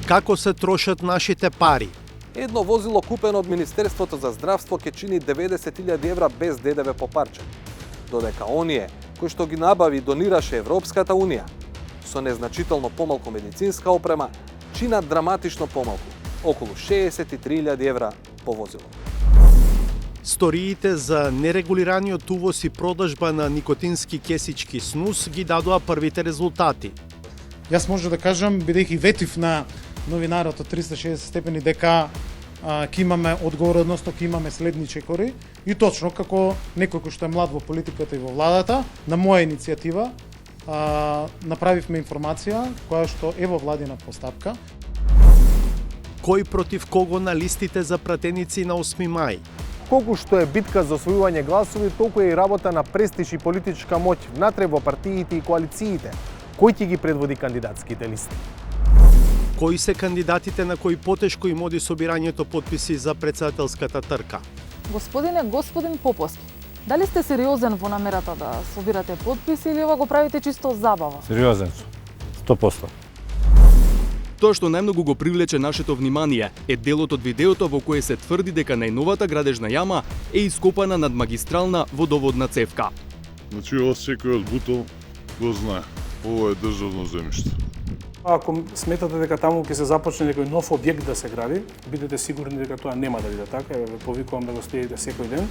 Како се трошат нашите пари? Едно возило купено од Министерството за здравство ќе чини 90.000 евра без ДДВ по парче, додека оние кои што ги набави и донираше Европската Унија со незначително помалку медицинска опрема чинат драматично помалку, околу 63.000 евра по возило. Сториите за нерегулираниот увоз и продажба на никотински кесички снус ги дадоа првите резултати. Јас може да кажам, бидејќи ветив на новинарот од 360 степени дека ќе имаме одговор, односно ќе имаме следни чекори, и точно како некој кој што е млад во политиката и во владата, на моја иницијатива направивме информација која што е во владина постапка. Кој против кого на листите за пратеници на 8 мај? Колку што е битка за освојување гласови, толку е и работа на престиж и политичка моќ внатре во партиите и коалициите. Кој ќе ги предводи кандидатските листи? Кои се кандидатите на кои потешко им оди собирањето потписи за претседателската трка? Господин Поповски, дали сте сериозен во намерата да собирате потписи или ова го правите чисто забава? Сериозен сум, 100%. Тоа што најмногу го привлече нашето внимание е делот од видеото во кое се тврди дека најновата градежна јама е ископана над магистрална водоводна цевка. Значи, ова секој од Бутол го знае. Ова е државно земјиште. Ако сметате дека таму ќе се започне некој нов објект да се гради, бидете сигурни дека тоа нема да биде така. Ве повикувам да го следите секој ден.